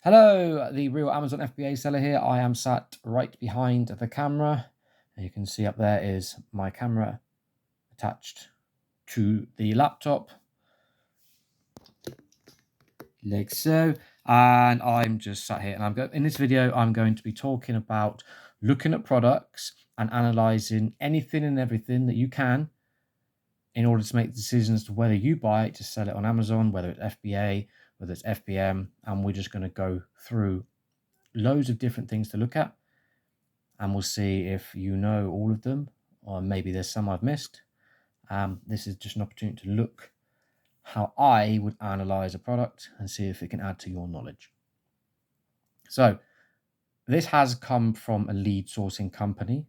Hello, the real Amazon FBA seller here. I am sat right behind the camera. And you can see up there is my camera attached to the laptop, like so. And I'm just sat here, and in this video, I'm going to be talking about looking at products and analyzing anything and everything that you can in order to make decisions to whether you buy it to sell it on Amazon, whether it's FBA, whether it's FBM, and we're just going to go through loads of different things to look at, and we'll see if you know all of them, or maybe there's some I've missed. This is just an opportunity to look how I would analyze a product and see if it can add to your knowledge. So this has come from a lead sourcing company.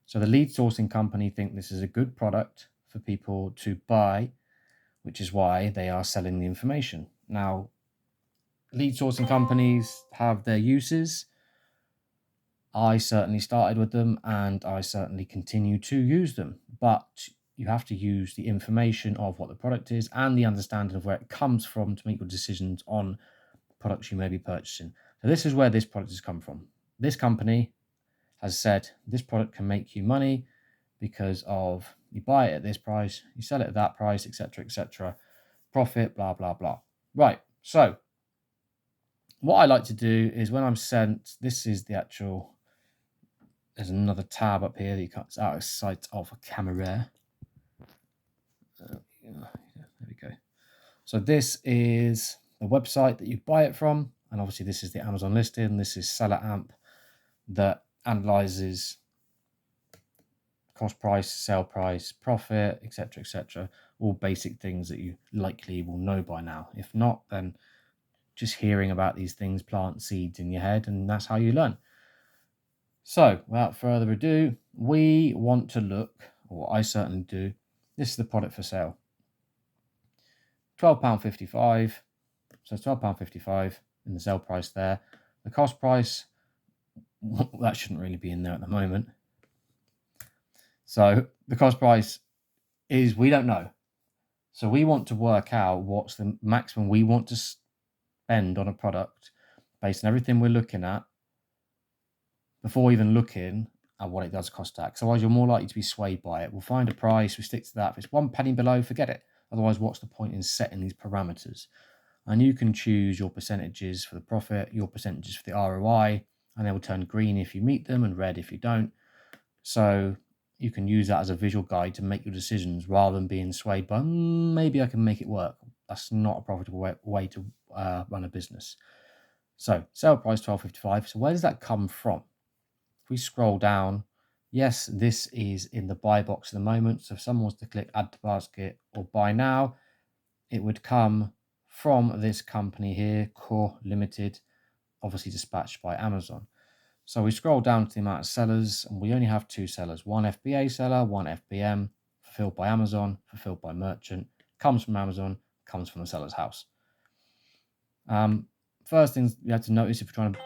So the lead sourcing company think this is a good product for people to buy, which is why they are selling the information. Now, lead sourcing companies have their uses. I certainly started with them, and I certainly continue to use them, but you have to use the information of what the product is and the understanding of where it comes from to make your decisions on products you may be purchasing. So this is where this product has come from. This company has said this product can make you money because of you buy it at this price, you sell it at that price, etc., profit, blah, blah, blah. Right, so what I like to do is when I'm sent, this is the actual, there's another tab up here that you can't, it's out of sight of a camera. There we go. So this is the website that you buy it from, and obviously this is the Amazon listing. This is Seller Amp that analyzes cost price, sale price, profit, etc., all basic things that you likely will know by now. If not, then just hearing about these things plant seeds in your head, and that's how you learn. So without further ado, we want to look, or I certainly do, this is the product for sale. £12.55, so it's £12.55 in the sale price there. The cost price, that shouldn't really be in there at the moment. So the cost price is, we don't know. So we want to work out what's the maximum we want to spend on a product based on everything we're looking at before even looking at what it does cost tax. Otherwise, you're more likely to be swayed by it. We'll find a price, we stick to that. If it's 1 penny below, forget it. Otherwise, what's the point in setting these parameters? And you can choose your percentages for the profit, your percentages for the ROI, and they will turn green if you meet them and red if you don't. So you can use that as a visual guide to make your decisions rather than being swayed by, maybe I can make it work. That's not a profitable way to run a business. So sale price £12.55. So where does that come from? If we scroll down, yes, this is in the buy box at the moment. So if someone wants to click add to basket or buy now, it would come from this company here, Core Limited, obviously dispatched by Amazon. So we scroll down to the amount of sellers, and we only have 2 sellers, one FBA seller, one FBM, fulfilled by Amazon, fulfilled by merchant, comes from Amazon, comes from the seller's house. First things you have to notice if you're trying to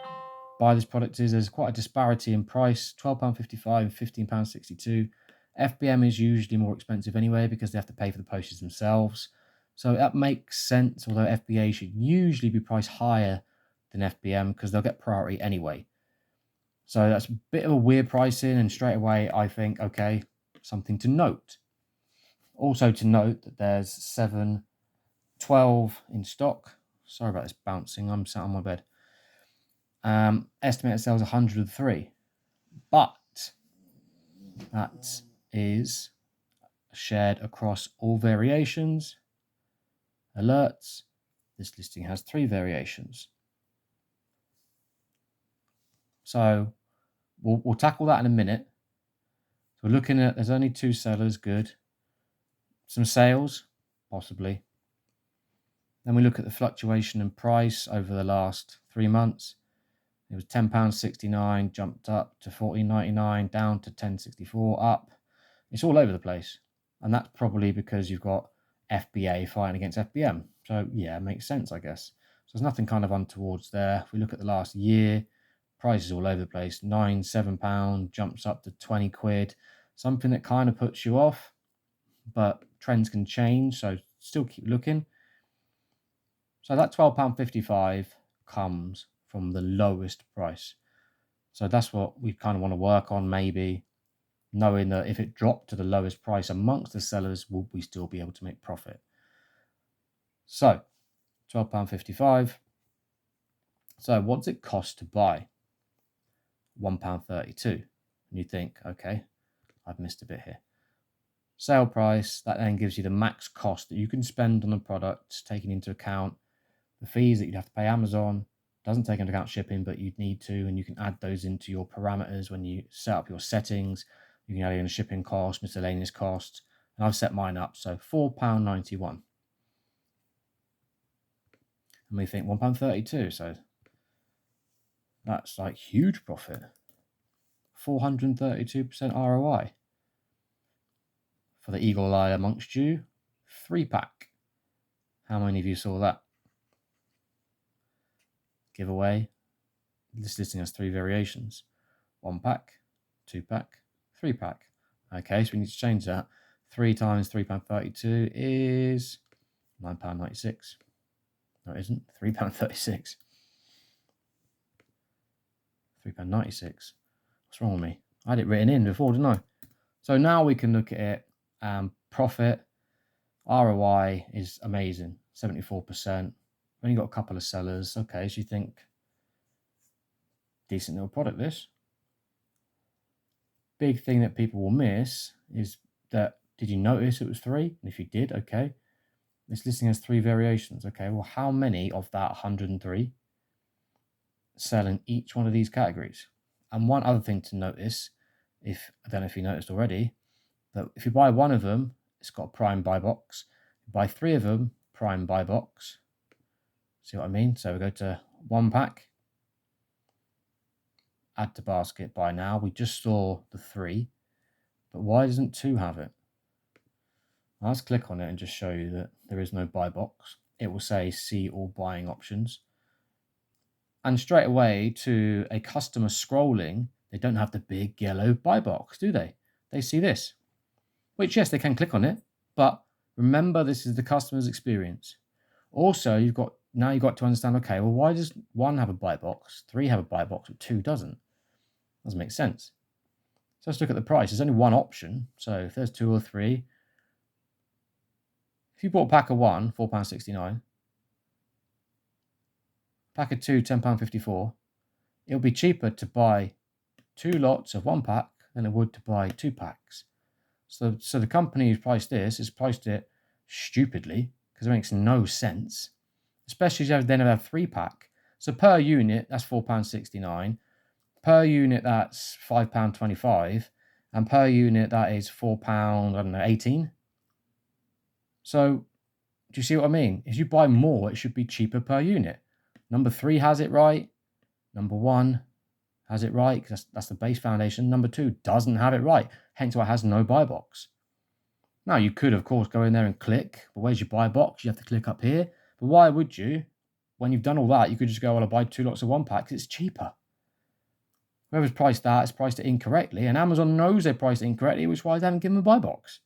buy this product is there's quite a disparity in price, £12.55 and £15.62. FBM is usually more expensive anyway because they have to pay for the postage themselves. So that makes sense, although FBA should usually be priced higher than FBM because they'll get priority anyway. So that's a bit of a weird pricing, and straight away I think, okay, something to note. Also to note that there's 712 in stock. Sorry about this bouncing, I'm sat on my bed. Estimated sales 103, but that is shared across all variations. Alerts, this listing has 3 variations. So we'll tackle that in a minute. So we're looking at, there's only 2 sellers, good. Some sales, possibly. Then we look at the fluctuation in price over the last 3 months. It was £10.69, jumped up to £14.99, down to £10.64, up. It's all over the place. And that's probably because you've got FBA fighting against FBM. So yeah, it makes sense, I guess. So there's nothing kind of untowards there. If we look at the last year, prices all over the place. £7 jumps up to 20 quid. Something that kind of puts you off, but trends can change, so still keep looking. So that £12.55 comes from the lowest price. So that's what we kind of want to work on, maybe knowing that if it dropped to the lowest price amongst the sellers, will we still be able to make profit? So £12.55. So what does it cost to buy? £1.32. And you think, okay, I've missed a bit here. Sale price, that then gives you the max cost that you can spend on the product, taking into account the fees that you'd have to pay Amazon. Doesn't take into account shipping, but you'd need to, and you can add those into your parameters when you set up your settings. You can add in a shipping cost, miscellaneous costs, and I've set mine up, so £4.91. And we think £1.32, so that's like huge profit. 432% ROI. For the eagle eye amongst you, 3-pack. How many of you saw that? Giveaway. This listing has 3 variations. 1-pack, 2-pack, 3-pack. Okay, so we need to change that. 3 times £3.32 is £9.96. No, it isn't. £3.36. £3.96. What's wrong with me? I had it written in before, didn't I? So now we can look at it. Profit, ROI is amazing, 74%. Only got a couple of sellers. Okay, so you think, decent little product this. Big thing that people will miss is that, did you notice it was 3? And if you did, okay. This listing has 3 variations. Okay, well, how many of that 103 sell in each one of these categories? And one other thing to notice, I don't know if you noticed already, that if you buy one of them, it's got a prime buy box. If you buy 3 of them, prime buy box. See what I mean? So we go to 1-pack, add to basket, buy now. We just saw the 3, but why doesn't 2 have it? Let's click on it and just show you that there is no buy box. It will say see all buying options. And straight away to a customer scrolling, they don't have the big yellow buy box, do they? They see this, which yes, they can click on it, but remember this is the customer's experience. Also, you've got to understand, okay, well, why does 1 have a buy box, 3 have a buy box, but 2 doesn't? Doesn't make sense. So let's look at the price. There's only one option. So if there's 2 or 3, if you bought a pack of 1, £4.69, pack of 2, £10.54, it'll be cheaper to buy 2 lots of 1-pack than it would to buy 2 packs. So the company who's priced this has priced it stupidly because it makes no sense, especially if you then have 3-pack. So per unit, that's £4.69. Per unit, that's £5.25. And per unit, that is £4.18. So do you see what I mean? If you buy more, it should be cheaper per unit. Number 3 has it right. Number 1 has it right because that's the base foundation. Number 2 doesn't have it right, hence why it has no buy box. Now, you could, of course, go in there and click, but where's your buy box? You have to click up here. But why would you? When you've done all that, you could just go, well, I'll buy 2 lots of 1-pack because it's cheaper. Whoever's priced that has priced it incorrectly, and Amazon knows they priced it incorrectly, which is why they haven't given them a buy box.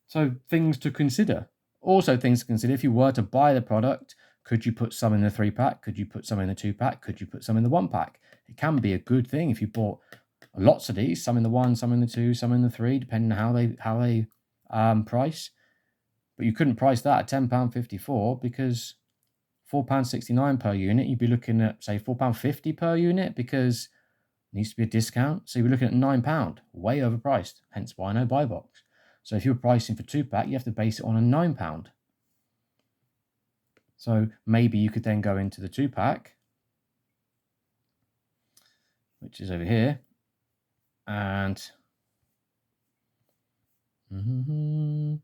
So things to consider. Also things to consider, if you were to buy the product, could you put some in the 3-pack? Could you put some in the 2-pack? Could you put some in the 1-pack? It can be a good thing if you bought lots of these, some in the 1, some in the 2, some in the 3, depending on how they price. But you couldn't price that at £10.54 because £4.69 per unit, you'd be looking at, say, £4.50 per unit because it needs to be a discount. So you'd be looking at £9, way overpriced, hence why no buy box. So if you're pricing for 2-pack, you have to base it on a £9. So maybe you could then go into the 2-pack, which is over here, and in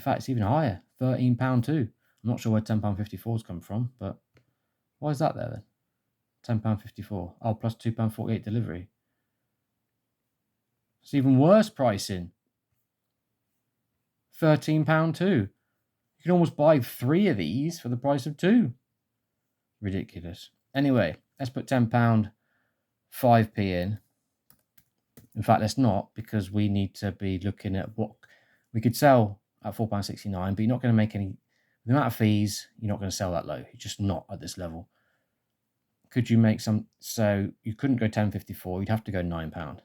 fact, it's even higher, £13 too. I'm not sure where £10.54's come from, but why is that there then? £10.54. Oh, plus £2.48 delivery. It's even worse pricing. £13 too. You can almost buy 3 of these for the price of 2. Ridiculous. Anyway, let's put £10, 5p in. In fact, let's not, because we need to be looking at what we could sell at £4.69, but you're not going to make any. The amount of fees, you're not going to sell that low. You're just not at this level. Could you make some? So you couldn't go £10.54. You'd have to go £9.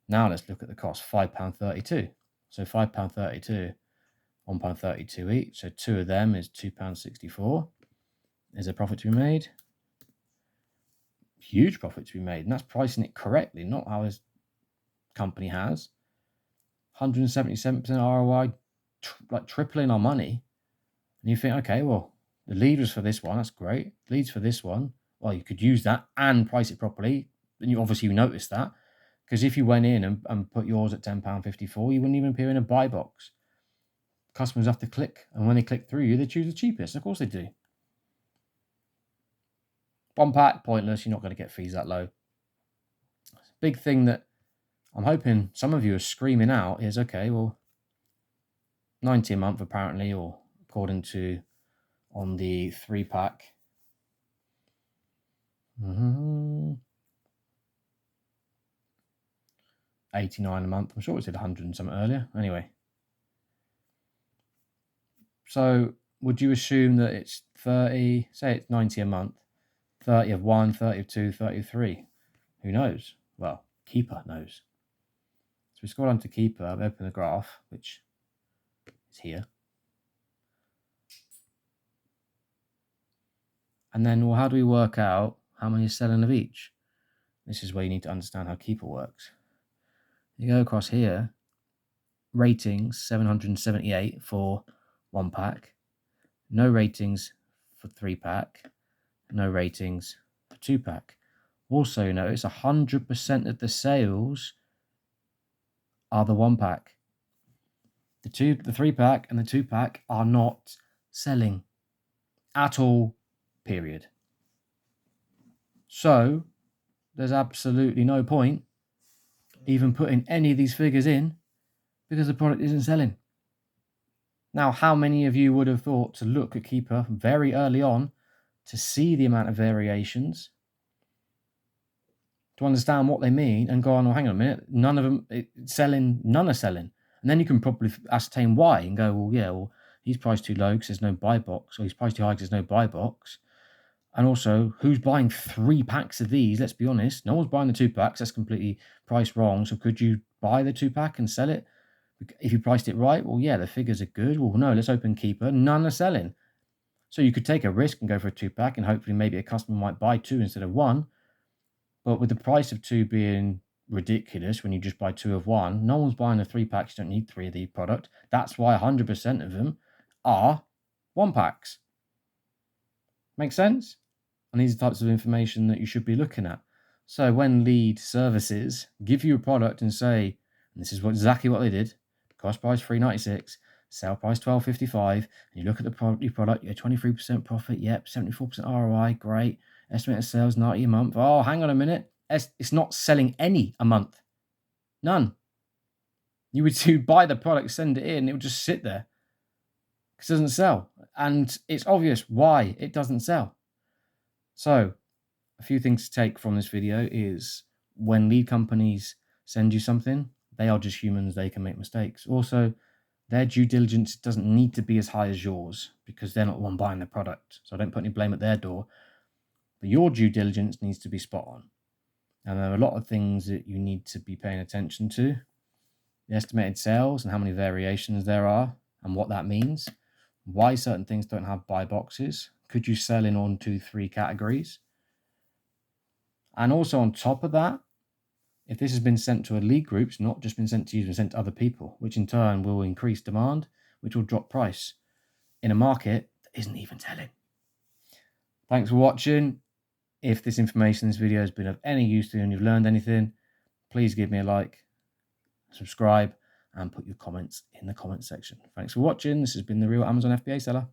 Now let's look at the cost. £5.32. So £5.32, £1.32 each. So two of them is £2.64. Is a profit to be made? Huge profit to be made, and that's pricing it correctly, not how this company has. 177% ROI, like tripling our money. And you think, okay, well, the lead was for this one, that's great. Leads for this one, well, you could use that and price it properly. And you obviously notice that, because if you went in and put yours at £10.54, you wouldn't even appear in a buy box. Customers have to click, and when they click through you, they choose the cheapest. Of course they do. One pack, pointless. You're not going to get fees that low. Big thing that I'm hoping some of you are screaming out is, okay, well, 90 a month apparently, or according to on the 3-pack. 89 a month. I'm sure it said 100 and something earlier. Anyway. So would you assume that it's 30, say it's 90 a month, 30 of 1, 30 of 2, 30 of 3? Who knows? Well, Keeper knows. So we scroll down to Keeper, I've opened the graph, which is here. And then, well, how do we work out how many is selling of each? This is where you need to understand how Keeper works. You go across here, ratings 778 for 1-pack, no ratings for 3-pack, no ratings for 2-pack. Also notice 100% of the sales are the 1-pack. The 3-pack and the 2-pack are not selling at all, period. So there's absolutely no point even putting any of these figures in, because the product isn't selling. Now, how many of you would have thought to look at Keeper very early on to see the amount of variations, to understand what they mean, and go on, well, hang on a minute, none of them selling, none are selling. And then you can probably ascertain why and go, well, yeah, well, he's priced too low because there's no buy box, or he's priced too high because there's no buy box. And also, who's buying 3 packs of these? Let's be honest, no one's buying the 2 packs. That's completely priced wrong. So could you buy the 2-pack and sell it? If you priced it right, well, yeah, the figures are good. Well, no, let's open Keeper. None are selling. So you could take a risk and go for a 2-pack, and hopefully maybe a customer might buy 2 instead of 1. But with the price of 2 being ridiculous when you just buy 2 of 1, no one's buying a 3-pack. You don't need 3 of the product. That's why 100% of them are 1-packs. Make sense? And these are types of information that you should be looking at. So when lead services give you a product and say, and this is exactly what they did, cost price $3.96, sale price $12.55, and you look at the product, you get 23% profit, yep, 74% ROI, great, estimated sales 90 a month. Oh, hang on a minute, it's not selling any a month. None. You would buy the product, send it in, it would just sit there because it doesn't sell. And it's obvious why it doesn't sell. So a few things to take from this video is, when lead companies send you something, they are just humans, they can make mistakes. Also, their due diligence doesn't need to be as high as yours, because they're not the one buying the product. So I don't put any blame at their door. But your due diligence needs to be spot on. And there are a lot of things that you need to be paying attention to. The estimated sales and how many variations there are and what that means. Why certain things don't have buy boxes. Could you sell in 1, 2, 3 categories? And also on top of that, if this has been sent to a lead group, it's not just been sent to you, it's been sent to other people, which in turn will increase demand, which will drop price in a market that isn't even selling. Thanks for watching. If this information, this video has been of any use to you and you've learned anything, please give me a like, subscribe, and put your comments in the comment section. Thanks for watching. This has been The Real Amazon FBA Seller.